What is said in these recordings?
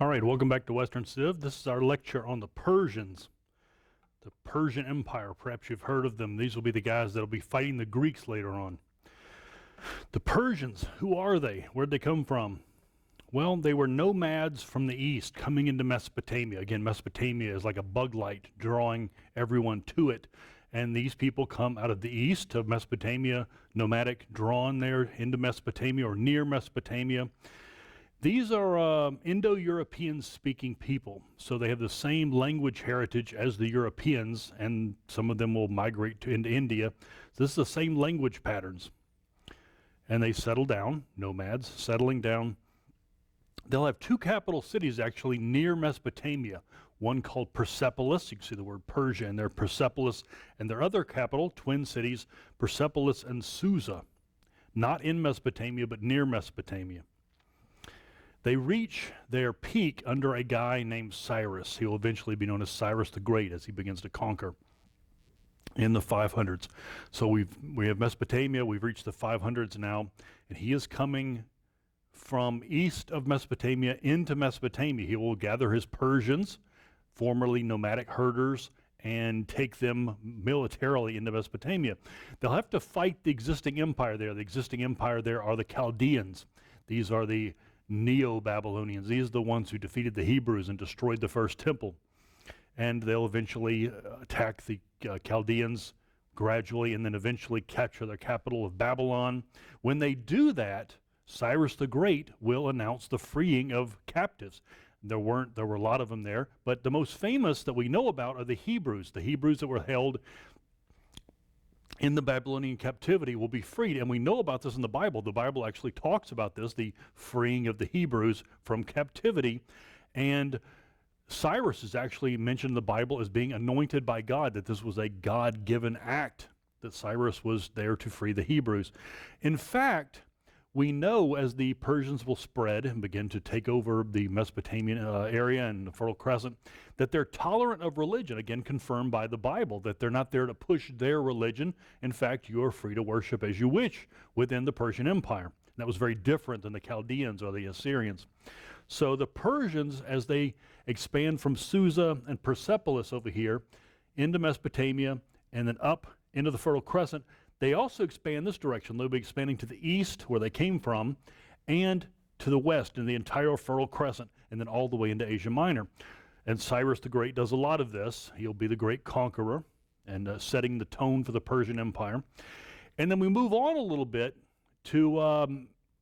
All right, welcome back to Western Civ. This is our lecture on the Persians, the Persian Empire. Perhaps you've heard of them. These will be the guys that will be fighting the Greeks later on. The Persians, who are they? Where'd they come from? Well, they were nomads from the east coming into Mesopotamia. Again, Mesopotamia is like a bug light drawing everyone to it. And these people come out of the east of Mesopotamia, nomadic, drawn there into Mesopotamia or near Mesopotamia. These are Indo-European speaking people, so they have the same language heritage as the Europeans, and some of them will migrate into India. So this is the same language patterns. And they settle down, nomads, settling down. They'll have two capital cities actually near Mesopotamia, one called Persepolis. You can see the word Persia in there, Persepolis, and their other capital, twin cities, Persepolis and Susa. Not in Mesopotamia, but near Mesopotamia. They reach their peak under a guy named Cyrus. He will eventually be known as Cyrus the Great as he begins to conquer in the 500s. So we have Mesopotamia, we've reached the 500s now, and he is coming from east of Mesopotamia into Mesopotamia. He will gather his Persians, formerly nomadic herders, and take them militarily into Mesopotamia. They'll have to fight the existing empire there. The existing empire there are the Chaldeans. These are the Neo-Babylonians. These are the ones who defeated the Hebrews and destroyed the first temple. And they'll eventually attack the Chaldeans gradually and then eventually capture their capital of Babylon. When they do that, Cyrus the Great will announce the freeing of captives. There were a lot of them there, but the most famous that we know about are the Hebrews that were held in the Babylonian captivity will be freed. And we know about this in the Bible. The Bible actually talks about this, the freeing of the Hebrews from captivity. And Cyrus is actually mentioned in the Bible as being anointed by God, that this was a God-given act, that Cyrus was there to free the Hebrews. In fact, we know as the Persians will spread and begin to take over the Mesopotamian area and the Fertile Crescent, that they're tolerant of religion, again confirmed by the Bible, that they're not there to push their religion. In fact, you are free to worship as you wish within the Persian Empire. And that was very different than the Chaldeans or the Assyrians. So the Persians, as they expand from Susa and Persepolis over here into Mesopotamia and then up into the Fertile Crescent, they also expand this direction. They'll be expanding to the east, where they came from, and to the west in the entire Fertile Crescent, and then all the way into Asia Minor. And Cyrus the Great does a lot of this. He'll be the great conqueror and setting the tone for the Persian Empire. And then we move on a little bit to a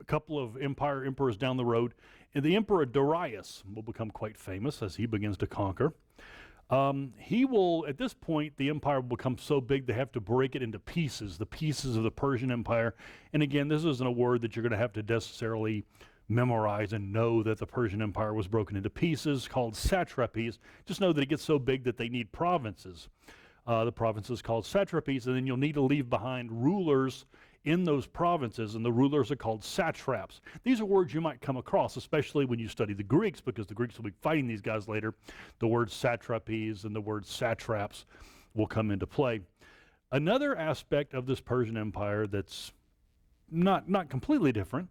couple of emperors down the road. And the Emperor Darius will become quite famous as he begins to conquer. He will, at this point, the empire will become so big they have to break it into pieces, the pieces of the Persian Empire. And again, this isn't a word that you're going to have to necessarily memorize and know that the Persian Empire was broken into pieces called satrapies. Just know that it gets so big that they need provinces. The provinces called satrapies, and then you'll need to leave behind rulers in those provinces, and the rulers are called satraps. These are words you might come across, especially when you study the Greeks, because the Greeks will be fighting these guys later. The word satrapies and the word satraps will come into play. Another aspect of this Persian Empire that's not completely different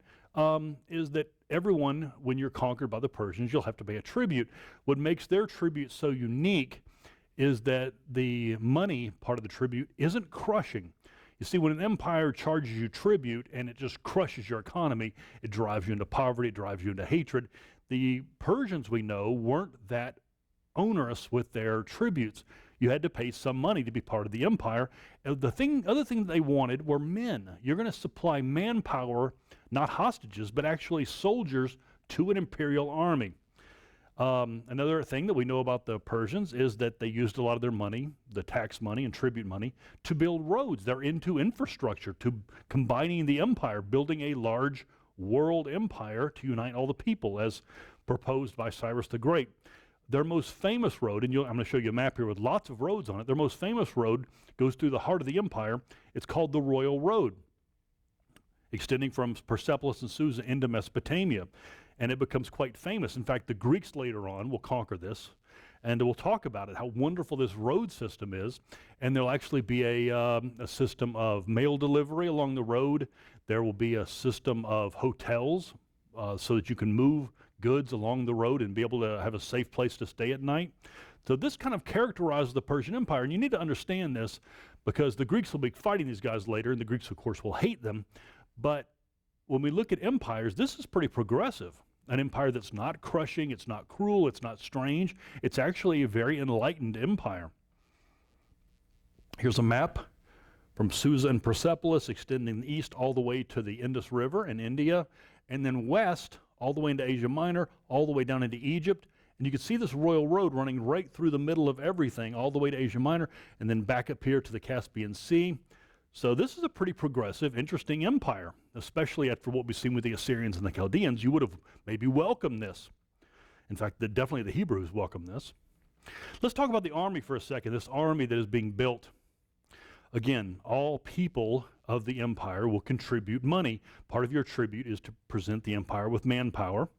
is that everyone, when you're conquered by the Persians, you'll have to pay a tribute. What makes their tribute so unique is that the money part of the tribute isn't crushing. You see, when an empire charges you tribute and it just crushes your economy, it drives you into poverty, it drives you into hatred. The Persians, we know, weren't that onerous with their tributes. You had to pay some money to be part of the empire. Other thing that they wanted were men. You're going to supply manpower, not hostages, but actually soldiers to an imperial army. Another thing that we know about the Persians is that they used a lot of their money, the tax money and tribute money, to build roads. They're into infrastructure, to combining the empire, building a large world empire to unite all the people as proposed by Cyrus the Great. Their most famous road, and I'm going to show you a map here with lots of roads on it, their most famous road goes through the heart of the empire. It's called the Royal Road, extending from Persepolis and Susa into Mesopotamia. And it becomes quite famous. In fact, the Greeks later on will conquer this, and we'll talk about it, how wonderful this road system is. And there'll actually be a system of mail delivery along the road. There will be a system of hotels so that you can move goods along the road and be able to have a safe place to stay at night. So this kind of characterizes the Persian Empire, and you need to understand this because the Greeks will be fighting these guys later, and the Greeks, of course, will hate them. But when we look at empires, this is pretty progressive. An empire that's not crushing, it's not cruel, it's not strange. It's actually a very enlightened empire. Here's a map from Susa and Persepolis, extending east all the way to the Indus River in India, and then west all the way into Asia Minor, all the way down into Egypt. And you can see this royal road running right through the middle of everything, all the way to Asia Minor, and then back up here to the Caspian Sea. So this is a pretty progressive, interesting empire, especially after what we've seen with the Assyrians and the Chaldeans. You would have maybe welcomed this. In fact, definitely the Hebrews welcomed this. Let's talk about the army for a second, this army that is being built. Again, all people of the empire will contribute money. Part of your tribute is to present the empire with manpower.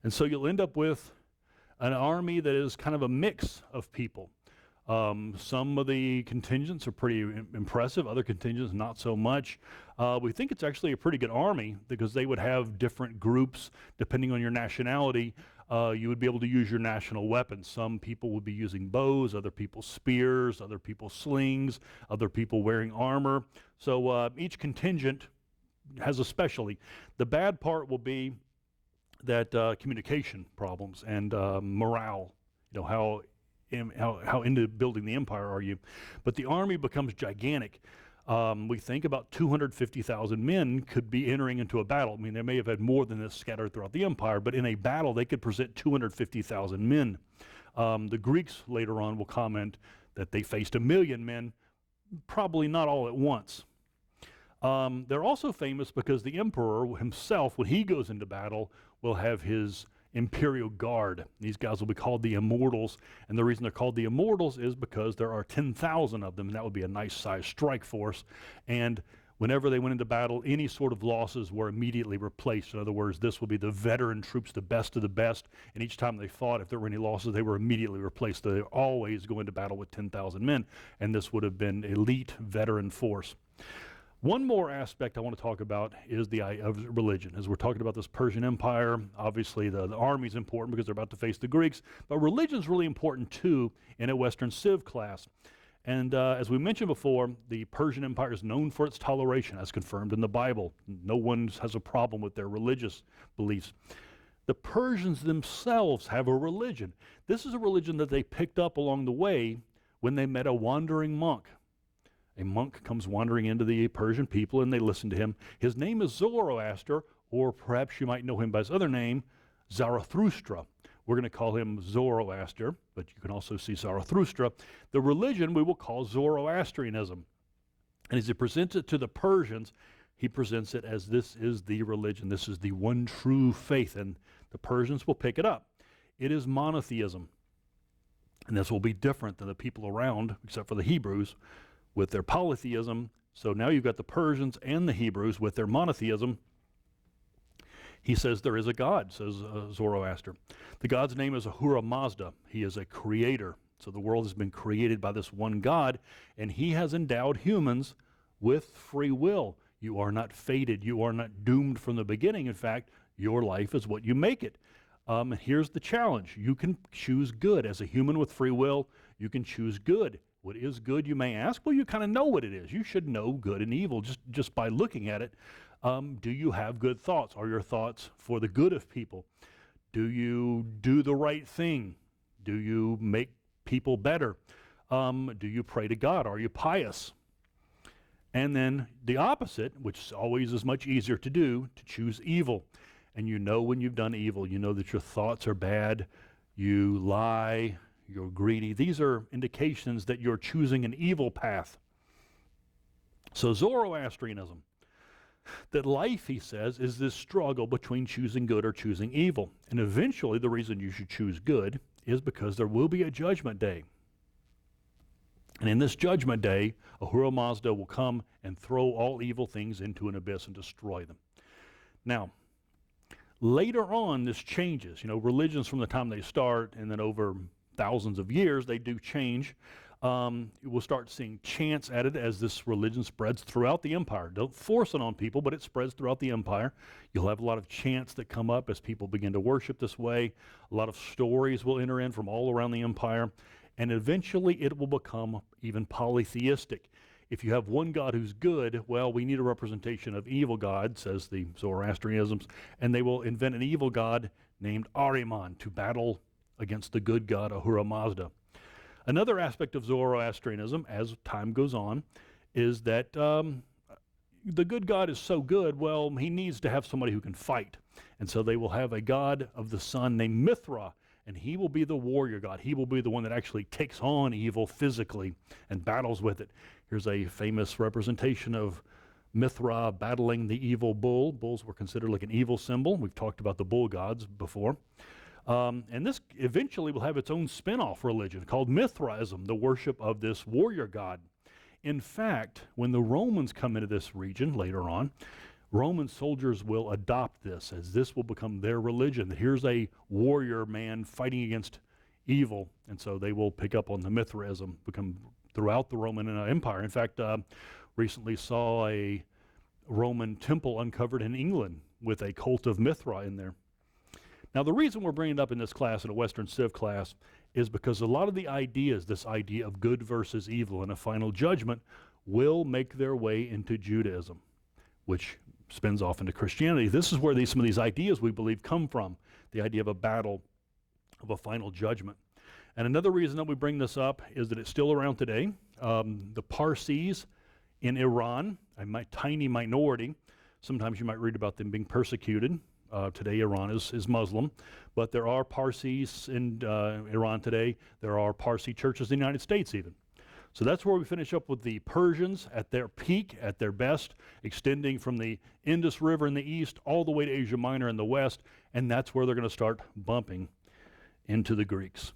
And so you'll end up with an army that is kind of a mix of people. Some of the contingents are pretty impressive, other contingents not so much. We think it's actually a pretty good army because they would have different groups depending on your nationality. You would be able to use your national weapons. Some people would be using bows, other people spears, other people slings, other people wearing armor. So each contingent has a specialty. The bad part will be that communication problems and morale, how into building the empire are you. But the army becomes gigantic. We think about 250,000 men could be entering into a battle. I mean, they may have had more than this scattered throughout the empire, but in a battle, they could present 250,000 men. The Greeks later on will comment that they faced 1 million men, probably not all at once. They're also famous because the emperor himself, when he goes into battle, will have his Imperial Guard. These guys will be called the Immortals, and the reason they're called the Immortals is because there are 10,000 of them, and that would be a nice size strike force. And whenever they went into battle, any sort of losses were immediately replaced. In other words, this would be the veteran troops, the best of the best, and each time they fought, if there were any losses, they were immediately replaced. They always go into battle with 10,000 men, and this would have been elite veteran force. One more aspect I want to talk about is the of religion. As we're talking about this Persian Empire, obviously the army is important because they're about to face the Greeks, but religion is really important too in a Western Civ class. And as we mentioned before, the Persian Empire is known for its toleration, as confirmed in the Bible. No one has a problem with their religious beliefs. The Persians themselves have a religion. This is a religion that they picked up along the way when they met a wandering monk. A monk comes wandering into the Persian people, and they listen to him. His name is Zoroaster, or perhaps you might know him by his other name, Zarathustra. We're going to call him Zoroaster, but you can also see Zarathustra. The religion we will call Zoroastrianism. And as he presents it to the Persians, he presents it as this is the religion. This is the one true faith, and the Persians will pick it up. It is monotheism. And this will be different than the people around, except for the Hebrews, with their polytheism. So now you've got the Persians and the Hebrews with their monotheism. He says there is a God, says Zoroaster. The God's name is Ahura Mazda. He is a creator. So the world has been created by this one God, and he has endowed humans with free will. You are not fated. You are not doomed from the beginning. In fact, your life is what you make it. Here's the challenge. You can choose good. As a human with free will, you can choose good. What is good, you may ask? Well, you kind of know what it is. You should know good and evil just by looking at it. Do you have good thoughts? Are your thoughts for the good of people? Do you do the right thing? Do you make people better? Do you pray to God? Are you pious? And then the opposite, which always is much easier to do, to choose evil. And you know when you've done evil. You know that your thoughts are bad. You lie. You're greedy. These are indications that you're choosing an evil path. So Zoroastrianism, that life, he says, is this struggle between choosing good or choosing evil. And eventually the reason you should choose good is because there will be a judgment day. And in this judgment day, Ahura Mazda will come and throw all evil things into an abyss and destroy them. Now, later on, this changes. Religions from the time they start and then over thousands of years, they do change. We'll start seeing chants added as this religion spreads throughout the empire. Don't force it on people, but it spreads throughout the empire. You'll have a lot of chants that come up as people begin to worship this way. A lot of stories will enter in from all around the empire, and eventually it will become even polytheistic. If you have one God who's good, well, we need a representation of evil God, says the Zoroastrianisms, and they will invent an evil God named Ahriman to battle against the good God Ahura Mazda. Another aspect of Zoroastrianism, as time goes on, is that the good God is so good, well, he needs to have somebody who can fight. And so they will have a god of the sun named Mithra, and he will be the warrior god. He will be the one that actually takes on evil physically and battles with it. Here's a famous representation of Mithra battling the evil bull. Bulls were considered like an evil symbol. We've talked about the bull gods before. And this eventually will have its own spin-off religion called Mithraism, the worship of this warrior god. In fact, when the Romans come into this region later on, Roman soldiers will adopt this, as this will become their religion. Here's a warrior man fighting against evil, and so they will pick up on the Mithraism, become throughout the Roman Empire. In fact, recently saw a Roman temple uncovered in England with a cult of Mithra in there. Now, the reason we're bringing it up in this class, in a Western Civ class, is because a lot of the ideas, this idea of good versus evil and a final judgment, will make their way into Judaism, which spins off into Christianity. This is where some of these ideas, we believe, come from, the idea of a battle, of a final judgment. And another reason that we bring this up is that it's still around today. The Parsis in Iran, a tiny minority, sometimes you might read about them being persecuted. Today Iran is Muslim, but there are Parsis in Iran today. There are Parsi churches in the United States even. So that's where we finish up with the Persians at their peak, at their best, extending from the Indus River in the east all the way to Asia Minor in the west, and that's where they're going to start bumping into the Greeks.